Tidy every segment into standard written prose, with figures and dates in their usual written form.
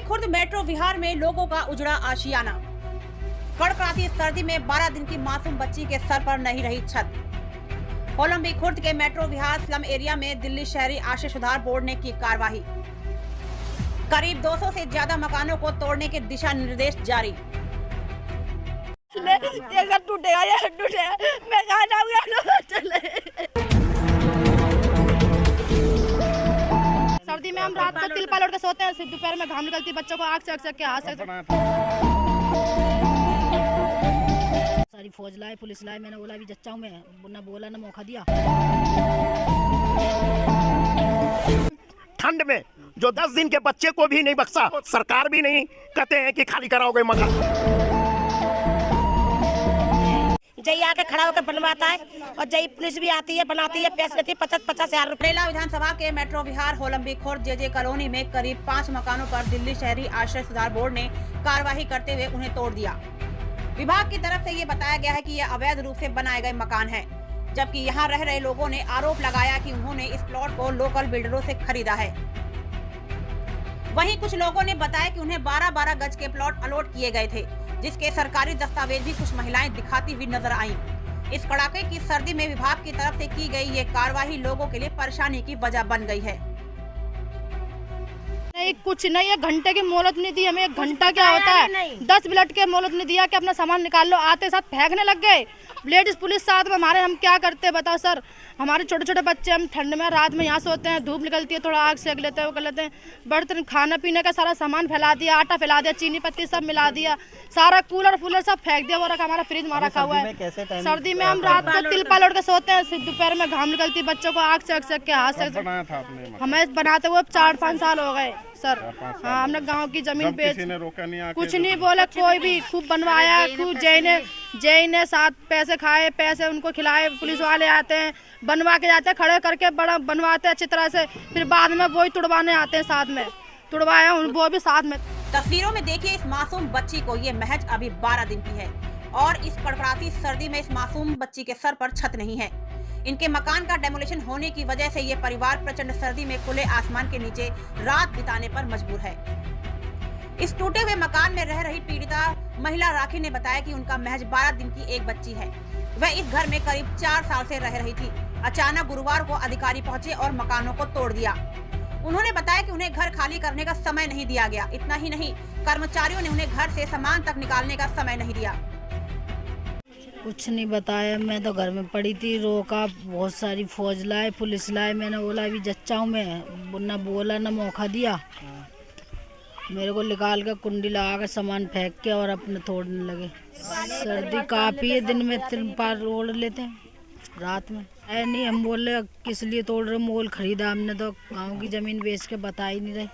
Khurd metro विहार में लोगों का उजड़ा आशियाना। कड़कड़ाती सर्दी में 12 दिन की मासूम बच्ची के सर पर नहीं रही छत। होलंबी खुर्द के मेट्रो विहार स्लम एरिया में दिल्ली शहरी आश्रय सुधार बोर्ड ने की कार्रवाई। करीब 200 से ज्यादा मकानों को तोड़ने के दिशा निर्देश जारी। टूटेगा या टूटेगा, मैं कहाँ जाऊँगा। सर्दी में हम रात को तिलपा लौट के सोते हैं, दोपहर में घाम निकलती, बच्चों को आग से के हाथ से सारी फौज लाए, पुलिस लाए। मैंने बोला अभी जच्चा हूँ मैं, ना बोला ना मौका दिया। ठंड में जो 10 दिन के बच्चे को भी नहीं बख्शा, सरकार भी नहीं कहते हैं कि खाली कराओगे मकान। जय आके खड़ा होकर बनवाता है और जय पुलिस भी आती है, बनाती है, पैसे देती है 50-50 हजार रुपए। बरेला विधानसभा के मेट्रो विहार होलंबी खुर्द जेजे कॉलोनी में करीब 5 मकानों पर दिल्ली शहरी आश्रय सुधार बोर्ड ने कार्रवाई करते हुए उन्हें तोड़ दिया। विभाग की तरफ से ये बताया गया है कि ये अवैध रूप से बनाए गए मकान हैं, जबकि यहाँ रह रहे लोगों ने आरोप लगाया कि उन्होंने इस प्लॉट को लोकल बिल्डरों से खरीदा है। वहीं कुछ लोगों ने बताया कि उन्हें 12-12 गज के प्लॉट अलॉट किए गए थे, जिसके सरकारी दस्तावेज भी कुछ महिलाएं दिखाती हुई नजर आईं। इस कड़ाके की सर्दी में विभाग की तरफ से की गई ये कार्रवाई लोगों के लिए परेशानी की वजह बन गई है। नहीं कुछ नहीं, 1 घंटे की मोहलत नहीं दी हमें। 1 घंटा क्या होता है, 10 मिनट के मोहलत नहीं दिया कि अपना सामान निकाल लो। आते साथ फेंकने लग गए, लेडीज पुलिस साथ में हमारे। हम क्या करते बताओ सर, हमारे छोटे छोटे बच्चे, हम ठंड में रात में यहाँ सोते हैं, धूप निकलती है, थोड़ा आग सेक लेते हैं, वो कर लेते हैं। बर्तन खाना पीने का सारा सामान फैला दिया, आटा फैला दिया, चीनी पत्ती सब मिला दिया, सारा कूलर फूलर सब फेंक दिया। वो रखा हमारा फ्रिज में रखा हुआ है। सर्दी में हम रात को तिलपा लौट के सोते हैं, दोपहर में घाम निकलती, बच्चों को आग सेक के हाथ से हमें बनाते हुए 4-5 साल हो गए सर। हाँ, हमने गांव की जमीन पे कुछ नहीं बोला, कोई भी खूब बनवाया, खूब जय ने साथ पैसे खाए, पैसे उनको खिलाए। पुलिस वाले आते हैं, बनवा के जाते हैं, खड़े करके बड़ा बनवाते हैं अच्छी तरह से, फिर बाद में वही तुड़वाने आते हैं, साथ में तुड़वाया वो भी साथ में। तस्वीरों में देखिए इस मासूम बच्ची को, ये महज अभी 12 दिन की है और इस कड़कड़ाती सर्दी में इस मासूम बच्ची के सर पर छत नहीं है। इनके मकान का डेमोलिशन होने की वजह से ये परिवार प्रचंड सर्दी में खुले आसमान के नीचे रात बिताने पर मजबूर है। इस टूटे हुए मकान में रह रही पीड़िता महिला राखी ने बताया कि उनका महज 12 दिन की एक बच्ची है। वह इस घर में करीब 4 साल से रह रही थी। अचानक गुरुवार को अधिकारी पहुंचे और मकानों को तोड़ दिया। उन्होंने बताया कि उन्हें घर खाली करने का समय नहीं दिया गया। इतना ही नहीं, कर्मचारियों ने उन्हें घर से सामान तक निकालने का समय नहीं दिया। कुछ नहीं बताया, मैं तो घर में पड़ी थी, रोका, बहुत सारी फौज लाए, पुलिस लाए। मैंने बोला अभी जच्चा हूँ मैं, ना बोला ना मौका दिया। मेरे को निकाल के कुंडी लगा के सामान फेंक के और अपने तोड़ने लगे। सर्दी काफ़ी है, दिन में 3 बार ओढ़ लेते हैं, रात में है नहीं। हम बोले किस लिए तोड़ रहे, मोल खरीदा हमने, तो गाँव की जमीन बेच के बता ही नहीं रहे।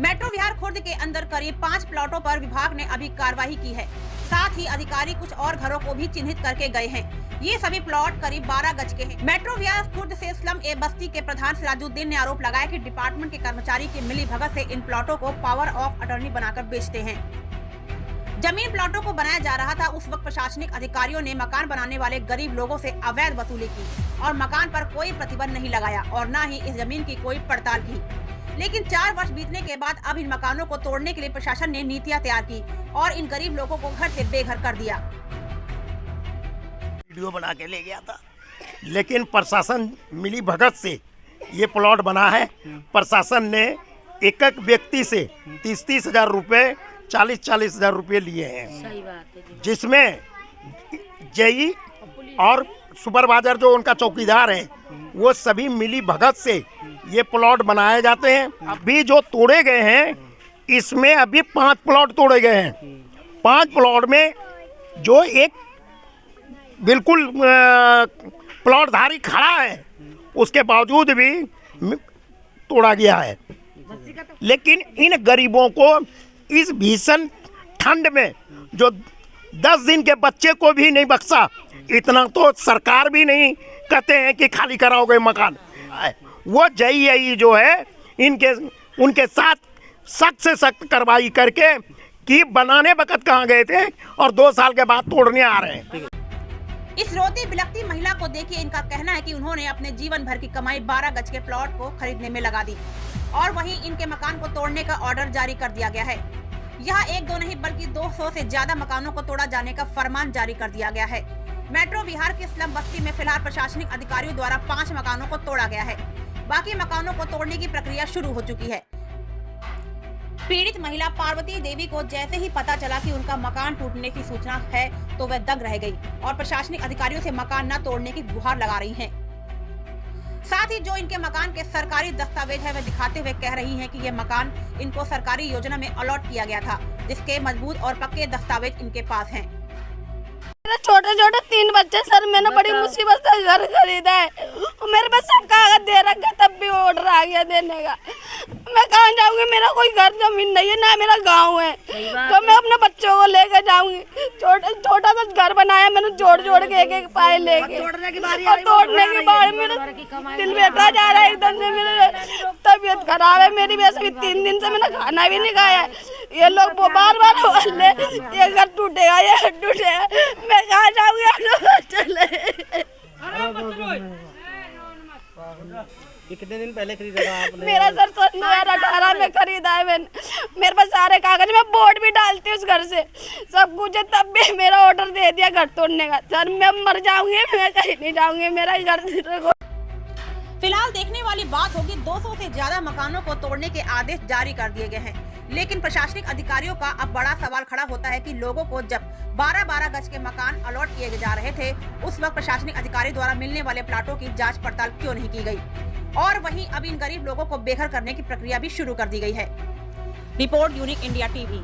मेट्रो विहार खुर्द के अंदर करीब 5 प्लॉटों पर विभाग ने अभी कार्रवाई की है। साथ ही अधिकारी कुछ और घरों को भी चिन्हित करके गए हैं। ये सभी प्लॉट करीब 12 गज के हैं। मेट्रो विहार खुर्द से स्लम ए बस्ती के प्रधान सिराजुद्दीन ने आरोप लगाया कि डिपार्टमेंट के कर्मचारी की मिलीभगत से इन प्लॉटों को पावर ऑफ अटॉर्नी बनाकर बेचते हैं। जमीन प्लॉटों को बनाया जा रहा था, उस वक्त प्रशासनिक अधिकारियों ने मकान बनाने वाले गरीब लोगों से अवैध वसूली की और मकान पर कोई प्रतिबंध नहीं लगाया और न ही इस जमीन की कोई पड़ताल की। लेकिन 4 वर्ष बीतने के बाद अब इन मकानों को तोड़ने के लिए प्रशासन ने नीतियां तैयार की और इन गरीब लोगों को घर से बेघर कर दिया। वीडियो बना के ले गया था, लेकिन प्रशासन मिली भगत से ये प्लॉट बना है। प्रशासन ने एक व्यक्ति से 30-30 हजार रुपये, 40-40 हजार रुपये लिए हैं। सही बात है, जिसमें जेई और सुपरवाइजर जो उनका चौकीदार है, वो सभी मिली भगत से ये प्लॉट बनाए जाते हैं। अभी जो तोड़े गए हैं, इसमें अभी 5 प्लॉट तोड़े गए हैं। 5 प्लॉट में जो एक बिल्कुल प्लॉटधारी खड़ा है, उसके बावजूद भी तोड़ा गया है। लेकिन इन गरीबों को इस भीषण ठंड में जो 10 दिन के बच्चे को भी नहीं बख्शा, इतना तो सरकार भी नहीं कहते हैं कि खाली कराओगे मकान। वो जई जो है उनके साथ सख्त से सख्त कार्रवाई करके कि बनाने वक्त कहाँ गए थे और 2 साल के बाद तोड़ने आ रहे हैं। इस रोती बिलखती महिला को देखिए, इनका कहना है कि उन्होंने अपने जीवन भर की कमाई 12 गज के प्लॉट को खरीदने में लगा दी। और वहीं इनके मकान को तोड़ने का ऑर्डर जारी कर दिया गया है। यह एक दो नहीं बल्कि 200 से ज्यादा मकानों को तोड़ा जाने का फरमान जारी कर दिया गया है। मेट्रो विहार की स्लम बस्ती में फिलहाल प्रशासनिक अधिकारियों द्वारा 5 मकानों को तोड़ा गया है। बाकी मकानों को तोड़ने की प्रक्रिया शुरू हो चुकी है। पीड़ित महिला पार्वती देवी को जैसे ही पता चला कि उनका मकान टूटने की सूचना है तो वह दंग रह गई और प्रशासनिक अधिकारियों से मकान न तोड़ने की गुहार लगा रही हैं। साथ ही जो इनके मकान के सरकारी दस्तावेज है वह दिखाते हुए कह रही हैं कि ये मकान इनको सरकारी योजना में अलॉट किया गया था, जिसके मजबूत और पक्के दस्तावेज इनके पास हैं। मेरे छोटे छोटे 3 बच्चे सर, मैंने बड़ी मुसीबत से घर खरीदा है। मेरे पास सब कागज दे रखा, तब भी ऑर्डर आ गया देने का। मैं कहाँ जाऊंगी? मेरा कोई घर जमीन नहीं है, ना मेरा गांव है, तो मैं अपने बच्चों को लेकर जाऊंगी। छोटा सा घर बनाया मैंने, जोड़ जोड़ के एक पाए लेके, और तोड़ने की बारी मेरा दिल बैठा जा रहा है एकदम से। मेरी तबीयत खराब है, मेरी वजह से भी 3 दिन से मैंने खाना भी नहीं खाया। ये लोग बार बार बोल रहे ये घर टूटेगा, ये घर टूटेगा। मैं कहाँ जाऊंगी? चले ये कितने दिन पहले खरीदा था आपने? मेरा सर 2018 में खरीदा है मैंने। मेरे पास सारे कागज, मैं बोर्ड भी डालती हूँ उस घर से, सब कुछ है, तब भी मेरा ऑर्डर दे दिया घर तोड़ने का। सर मैं मर जाऊंगी, मैं कहीं नहीं जाऊंगी, मेरा घर। फिलहाल देखने वाली बात होगी, 200 से ज्यादा मकानों को तोड़ने के आदेश जारी कर दिए गए हैं, लेकिन प्रशासनिक अधिकारियों का अब बड़ा सवाल खड़ा होता है कि लोगों को जब 12-12 गज के मकान अलॉट किए जा रहे थे, उस वक्त प्रशासनिक अधिकारी द्वारा मिलने वाले प्लाटों की जांच पड़ताल क्यों नहीं की गई, और वहीं अब इन गरीब लोगों को बेघर करने की प्रक्रिया भी शुरू कर दी गई है। Report unique India TV.